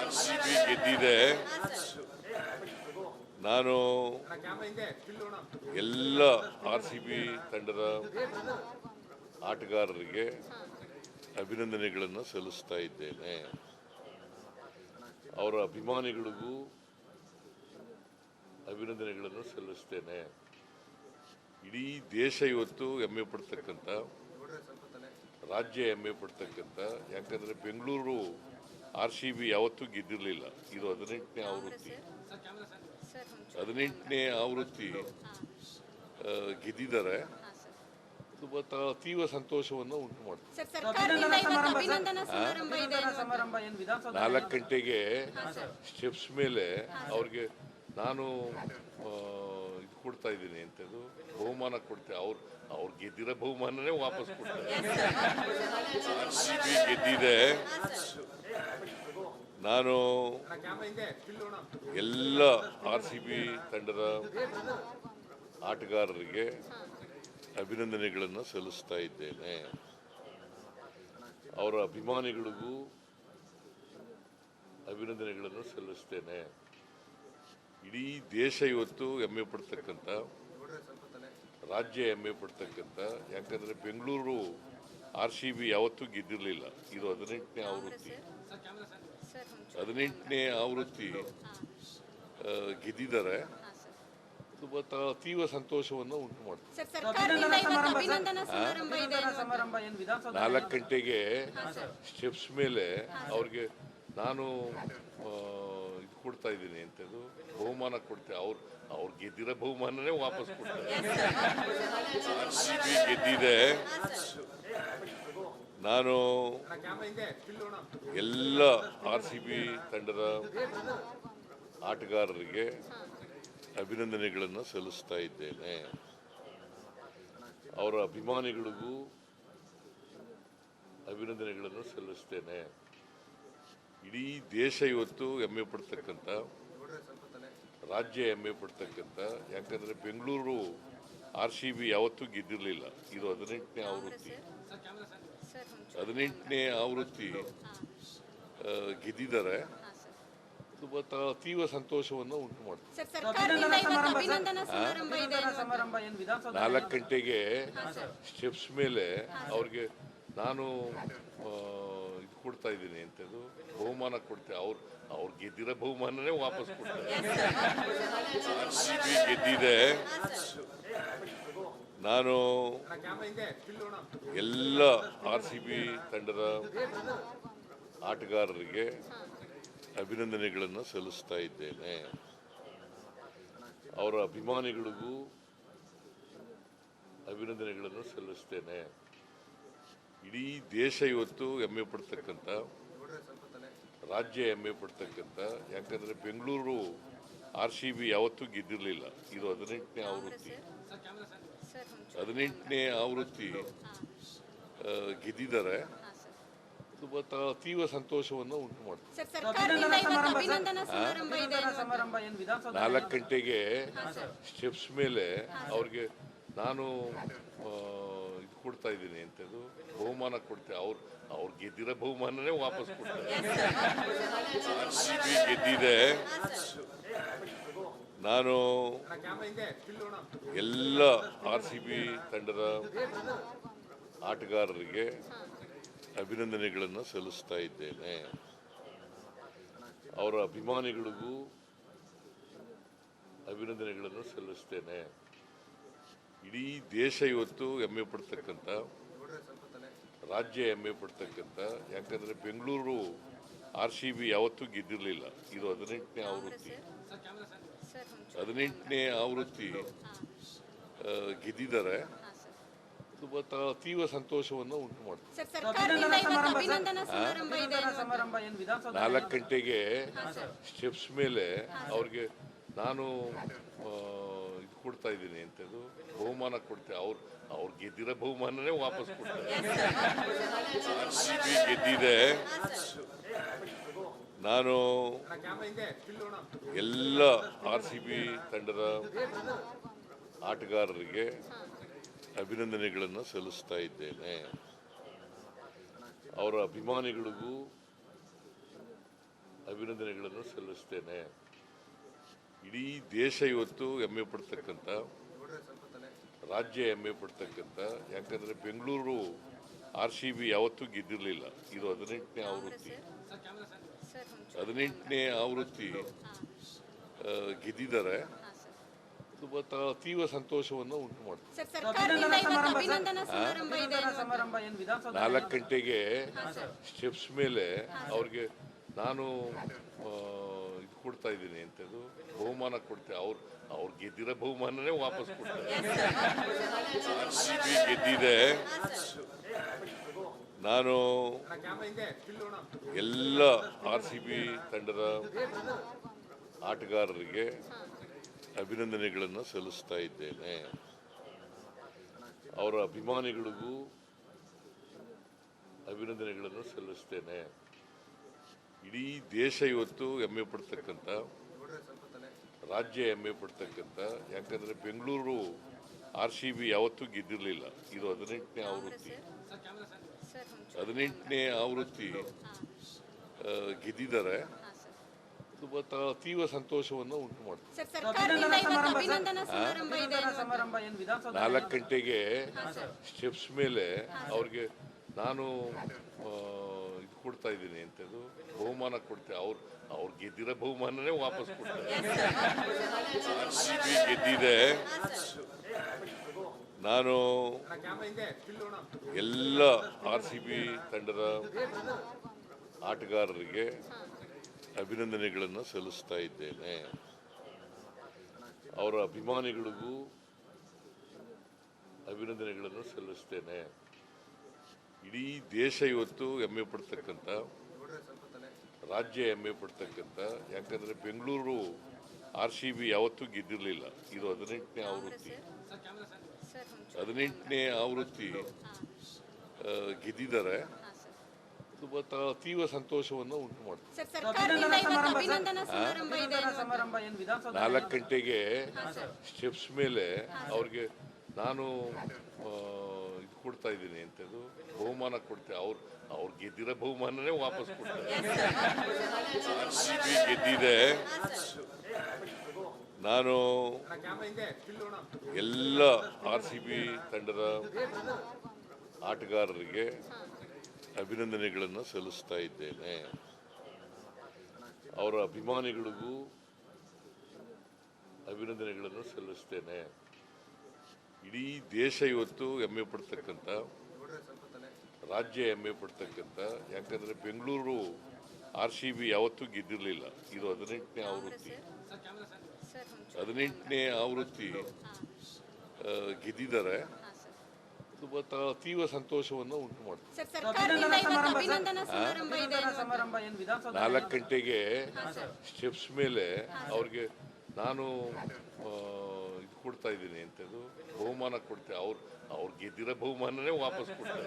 RCB ಗೆದ್ದಿದೆ. ನಾನು ಎಲ್ಲ RCB ತಂಡದ ಆಟಗಾರರಿಗೆ ಅಭಿನಂದನೆಗಳನ್ನು ಸಲ್ಲಿಸ್ತಾ ಇದ್ದೇನೆ. ಅವರ ಅಭಿಮಾನಿಗಳಿಗೂ ಅಭಿನಂದನೆಗಳನ್ನು ಸಲ್ಲಿಸ್ತೇನೆ. ಇಡೀ ದೇಶ ಇವತ್ತು ಹೆಮ್ಮೆ ಪಡ್ತಕ್ಕಂಥ, ರಾಜ್ಯ ಹೆಮ್ಮೆ ಪಡ್ತಕ್ಕಂಥ, ಯಾಕಂದರೆ ಬೆಂಗಳೂರು RCB ಯಾವತ್ತೂ ಗೆದ್ದಿರಲಿಲ್ಲ. ಇದು 18ನೇ ಆವೃತ್ತಿ ಗೆದ್ದಿದ್ದಾರೆ. ತುಂಬ ತೀವ್ರ ಸಂತೋಷವನ್ನು ಉಂಟು ಮಾಡ್ತಾರೆ. 4 ಗಂಟೆಗೆ ಸ್ಟೆಪ್ಸ್ ಮೇಲೆ ಅವ್ರಿಗೆ ನಾನು ಇದು ಕೊಡ್ತಾ ಇದ್ದೀನಿ ಅಂತದ್ದು ಬಹುಮಾನ ಕೊಡ್ತೇವೆ. ಅವ್ರು ಗೆದ್ದಿರೋ ಬಹುಮಾನನೇ ವಾಪಸ್ ಕೊಡ್ತಾರೆ. RCB ಗೆದ್ದಿದೆ. ನಾನು ಎಲ್ಲ RCB ತಂಡದ ಆಟಗಾರರಿಗೆ ಅಭಿನಂದನೆಗಳನ್ನು ಸಲ್ಲಿಸ್ತಾ ಇದ್ದೇನೆ. ಅವರ ಅಭಿಮಾನಿಗಳಿಗೂ ಅಭಿನಂದನೆಗಳನ್ನು ಸಲ್ಲಿಸ್ತೇನೆ. ಇಡೀ ದೇಶ ಇವತ್ತು ಹೆಮ್ಮೆ ಪಡ್ತಕ್ಕಂಥ, ರಾಜ್ಯ ಹೆಮ್ಮೆ ಪಡ್ತಕ್ಕಂಥ, ಯಾಕಂದರೆ ಬೆಂಗಳೂರು RCB ಯಾವತ್ತೂ ಗೆದ್ದಿರಲಿಲ್ಲ. ಇದು 18ನೇ ಆವೃತ್ತಿ ಗೆದ್ದಿದ್ದಾರೆ. ತುಂಬ ತೀವ್ರ ಸಂತೋಷವನ್ನು ಉಂಟು ಮಾಡ್ತಾರೆ. 4 ಗಂಟೆಗೆ ಸ್ಟೆಪ್ಸ್ ಮೇಲೆ ಅವ್ರಿಗೆ ನಾನು ಇದು ಕೊಡ್ತಾ ಇದ್ದೀನಿ ಅಂತದ್ದು ಬಹುಮಾನ ಕೊಡ್ತೇವೆ. ಅವ್ರು ಗೆದ್ದಿರೋ ಬಹುಮಾನನೇ ವಾಪಸ್ ಕೊಡ್ತಾರೆ. RCB ಗೆದ್ದಿದೆ. ನಾನು ಎಲ್ಲ RCB ತಂಡದ ಆಟಗಾರರಿಗೆ ಅಭಿನಂದನೆಗಳನ್ನು ಸಲ್ಲಿಸ್ತಾ ಇದ್ದೇನೆ. ಅವರ ಅಭಿಮಾನಿಗಳಿಗೂ ಅಭಿನಂದನೆಗಳನ್ನು ಸಲ್ಲಿಸ್ತೇನೆ. ಇಡೀ ದೇಶ ಇವತ್ತು ಹೆಮ್ಮೆ ಪಡ್ತಕ್ಕಂಥ, ರಾಜ್ಯ ಹೆಮ್ಮೆ ಪಡ್ತಕ್ಕಂಥ, ಯಾಕಂದರೆ ಬೆಂಗಳೂರು RCB ಯಾವತ್ತೂ ಗೆದ್ದಿರಲಿಲ್ಲ. ಇದು 18ನೇ ಆವೃತ್ತಿ ಗೆದ್ದಿದ್ದಾರೆ. ತುಂಬ ತೀವ್ರ ಸಂತೋಷವನ್ನು ಉಂಟು ಮಾಡ್ತಾರೆ. 4 ಗಂಟೆಗೆ ಸ್ಟೆಪ್ಸ್ ಮೇಲೆ ಅವ್ರಿಗೆ ನಾನು ಇದು ಕೊಡ್ತಾ ಇದ್ದೀನಿ ಅಂತದ್ದು ಬಹುಮಾನ ಕೊಡ್ತೇವೆ. ಅವ್ರು ಗೆದ್ದಿರೋ ಬಹುಮಾನನೇ ವಾಪಸ್ ಕೊಡ್ತಾರೆ. RCB ಗೆದ್ದಿದೆ. ನಾನು ಎಲ್ಲ RCB ತಂಡದ ಆಟಗಾರರಿಗೆ ಅಭಿನಂದನೆಗಳನ್ನು ಸಲ್ಲಿಸ್ತಾ ಇದ್ದೇನೆ. ಅವರ ಅಭಿಮಾನಿಗಳಿಗೂ ಅಭಿನಂದನೆಗಳನ್ನು ಸಲ್ಲಿಸ್ತೇನೆ. ಇಡೀ ದೇಶ ಇವತ್ತು ಹೆಮ್ಮೆ ಪಡ್ತಕ್ಕಂಥ, ರಾಜ್ಯ ಹೆಮ್ಮೆ ಪಡ್ತಕ್ಕಂಥ, ಯಾಕಂದರೆ ಬೆಂಗಳೂರು RCB ಯಾವತ್ತೂ ಗೆದ್ದಿರಲಿಲ್ಲ. ಇದು 18ನೇ ಆವೃತ್ತಿ ಗೆದ್ದಿದ್ದಾರೆ. ತುಂಬ ತೀವ್ರ ಸಂತೋಷವನ್ನು ಉಂಟು ಮಾಡ್ತಾರೆ. 4 ಗಂಟೆಗೆ ಸ್ಟೆಪ್ಸ್ ಮೇಲೆ ಅವ್ರಿಗೆ ನಾನು ಇದು ಕೊಡ್ತಾ ಇದ್ದೀನಿ ಅಂತದ್ದು ಬಹುಮಾನ ಕೊಡ್ತೇವೆ. ಅವ್ರು ಗೆದ್ದಿರೋ ಬಹುಮಾನನೇ ವಾಪಸ್ ಕೊಡ್ತಾರೆ. RCB ಗೆದ್ದಿದೆ. ನಾನು ಎಲ್ಲ RCB ತಂಡದ ಆಟಗಾರರಿಗೆ ಅಭಿನಂದನೆಗಳನ್ನು ಸಲ್ಲಿಸ್ತಾ ಇದ್ದೇನೆ. ಅವರ ಅಭಿಮಾನಿಗಳಿಗೂ ಅಭಿನಂದನೆಗಳನ್ನು ಸಲ್ಲಿಸ್ತೇನೆ. ಇಡೀ ದೇಶ ಇವತ್ತು ಹೆಮ್ಮೆ ಪಡ್ತಕ್ಕಂಥ, ರಾಜ್ಯ ಹೆಮ್ಮೆ ಪಡ್ತಕ್ಕಂಥ, ಯಾಕಂದರೆ ಬೆಂಗಳೂರು RCB ಯಾವತ್ತೂ ಗೆದ್ದಿರಲಿಲ್ಲ. ಇದು 18ನೇ ಆವೃತ್ತಿ ಗೆದ್ದಿದ್ದಾರೆ. ತುಂಬ ತೀವ್ರ ಸಂತೋಷವನ್ನು ಉಂಟು ಮಾಡ್ತಾರೆ. 4 ಗಂಟೆಗೆ ಸ್ಟೆಪ್ಸ್ ಮೇಲೆ ಅವ್ರಿಗೆ ನಾನು ಇದು ಕೊಡ್ತಾ ಇದ್ದೀನಿ ಅಂತದ್ದು ಬಹುಮಾನ ಕೊಡ್ತೇವೆ. ಅವ್ರು ಗೆದ್ದಿರೋ ಬಹುಮಾನನೇ ವಾಪಸ್ ಕೊಡ್ತಾರೆ. RCB ಗೆದ್ದಿದೆ. ನಾನು ಎಲ್ಲ RCB ತಂಡದ ಆಟಗಾರರಿಗೆ ಅಭಿನಂದನೆಗಳನ್ನು ಸಲ್ಲಿಸ್ತಾ ಇದ್ದೇನೆ. ಅವರ ಅಭಿಮಾನಿಗಳಿಗೂ ಅಭಿನಂದನೆಗಳನ್ನು ಸಲ್ಲಿಸ್ತೇನೆ. ಇಡೀ ದೇಶ ಇವತ್ತು ಹೆಮ್ಮೆ ಪಡ್ತಕ್ಕಂಥ, ರಾಜ್ಯ ಹೆಮ್ಮೆ ಪಡ್ತಕ್ಕಂಥ, ಯಾಕಂದರೆ ಬೆಂಗಳೂರು RCB ಯಾವತ್ತೂ ಗೆದ್ದಿರಲಿಲ್ಲ. ಇದು 18ನೇ ಆವೃತ್ತಿ. 18ನೇ ಆವೃತ್ತಿ ಗೆದ್ದಿದ್ದಾರೆ. ತುಂಬಾ ತೀವ್ರ ಸಂತೋಷವನ್ನು ಉಂಟು ಮಾಡ್ತಾರೆ. 4 ಗಂಟೆಗೆ ಸ್ಟೆಪ್ಸ್ ಮೇಲೆ ಅವ್ರಿಗೆ ನಾನು ಇದು ಕೊಡ್ತಾ ಇದ್ದೀನಿ ಅಂತದ್ದು ಬಹುಮಾನ ಕೊಡ್ತೇವೆ. ಅವ್ರು ಗೆದ್ದಿರೋ ಬಹುಮಾನನೇ ವಾಪಸ್ ಕೊಡ್ತಾರೆ. RCB ಗೆದ್ದಿದೆ. ನಾನು ಎಲ್ಲ RCB ತಂಡದ ಆಟಗಾರರಿಗೆ ಅಭಿನಂದನೆಗಳನ್ನು ಸಲ್ಲಿಸ್ತಾ ಇದ್ದೇನೆ. ಅವರ ಅಭಿಮಾನಿಗಳಿಗೂ ಅಭಿನಂದನೆಗಳನ್ನು ಸಲ್ಲಿಸ್ತೇನೆ. ಇಡೀ ದೇಶ ಇವತ್ತು ಹೆಮ್ಮೆ ಪಡ್ತಕ್ಕಂಥ, ರಾಜ್ಯ ಹೆಮ್ಮೆ ಪಡ್ತಕ್ಕಂಥ, ಯಾಕಂದರೆ ಬೆಂಗಳೂರು RCB ಯಾವತ್ತೂ ಗೆದ್ದಿರಲಿಲ್ಲ. ಇದು 18ನೇ ಆವೃತ್ತಿ. 18ನೇ ಆವೃತ್ತಿ ಗೆದ್ದಿದ್ದಾರೆ. ತುಂಬಾ ತೀವ್ರ ಸಂತೋಷವನ್ನು ಉಂಟು ಮಾಡ್ತಾರೆ. 4 ಗಂಟೆಗೆ ಸ್ಟೆಪ್ಸ್ ಮೇಲೆ ಅವ್ರಿಗೆ ನಾನು ಇದು ಕೊಡ್ತಾ ಇದ್ದೀನಿ ಅಂತದ್ದು ಬಹುಮಾನ ಕೊಡ್ತೇವೆ. ಅವ್ರು ಗೆದ್ದಿರೋ ಬಹುಮಾನನೇ ವಾಪಸ್ ಕೊಡ್ತಾರೆ. RCB ಗೆದ್ದಿದೆ. ನಾನು ಎಲ್ಲ RCB ತಂಡದ ಆಟಗಾರರಿಗೆ ಅಭಿನಂದನೆಗಳನ್ನು ಸಲ್ಲಿಸ್ತಾ ಇದ್ದೇನೆ. ಅವರ ಅಭಿಮಾನಿಗಳಿಗೂ ಅಭಿನಂದನೆಗಳನ್ನು ಸಲ್ಲಿಸ್ತೇನೆ. ಇಡೀ ದೇಶ ಇವತ್ತು ಹೆಮ್ಮೆ ಪಡ್ತಕ್ಕಂಥ, ರಾಜ್ಯ ಹೆಮ್ಮೆ ಪಡ್ತಕ್ಕಂಥ, ಯಾಕಂದರೆ ಬೆಂಗಳೂರು RCB ಯಾವತ್ತೂ ಗೆದ್ದಿರಲಿಲ್ಲ. ಇದು 18ನೇ ಆವೃತ್ತಿ. 18ನೇ ಆವೃತ್ತಿ ಗೆದ್ದಿದ್ದಾರೆ. ತುಂಬಾ ತೀವ್ರ ಸಂತೋಷವನ್ನು ಉಂಟು ಮಾಡ್ತಾರೆ. 4 ಗಂಟೆಗೆ ಸ್ಟೆಪ್ಸ್ ಮೇಲೆ ಅವ್ರಿಗೆ ನಾನು ಇದು ಕೊಡ್ತಾ ಇದ್ದೀನಿ ಅಂತದ್ದು ಬಹುಮಾನ ಕೊಡ್ತೇವೆ. ಅವ್ರು ಗೆದ್ದಿರೋ ಬಹುಮಾನನೇ ವಾಪಸ್ ಕೊಡ್ತಾರೆ. RCB ಗೆದ್ದಿದೆ. ನಾನು ಎಲ್ಲ RCB ತಂಡದ ಆಟಗಾರರಿಗೆ ಅಭಿನಂದನೆಗಳನ್ನು ಸಲ್ಲಿಸ್ತಾ ಇದ್ದೇನೆ. ಅವರ ಅಭಿಮಾನಿಗಳಿಗೂ ಅಭಿನಂದನೆಗಳನ್ನು ಸಲ್ಲಿಸ್ತೇನೆ. ಇಡೀ ದೇಶ ಇವತ್ತು ಹೆಮ್ಮೆ ಪಡ್ತಕ್ಕಂಥ, ರಾಜ್ಯ ಹೆಮ್ಮೆ ಪಡ್ತಕ್ಕಂಥ, ಯಾಕಂದರೆ ಬೆಂಗಳೂರು RCB ಯಾವತ್ತೂ ಗೆದ್ದಿರಲಿಲ್ಲ. ಇದು 18ನೇ ಆವೃತ್ತಿ. 18ನೇ ಆವೃತ್ತಿ ಗೆದ್ದಿದ್ದಾರೆ. ತುಂಬಾ ತೀವ್ರ ಸಂತೋಷವನ್ನು ಉಂಟು ಮಾಡ್ತಾರೆ. 4 ಗಂಟೆಗೆ ಸ್ಟೆಪ್ಸ್ ಮೇಲೆ ಅವ್ರಿಗೆ ನಾನು ಇದು ಕೊಡ್ತಾ ಇದ್ದೀನಿ ಅಂತದ್ದು ಬಹುಮಾನ ಕೊಡ್ತೇವೆ. ಅವ್ರು ಗೆದ್ದಿರೋ ಬಹುಮಾನನೇ ವಾಪಸ್ ಕೊಡ್ತಾರೆ.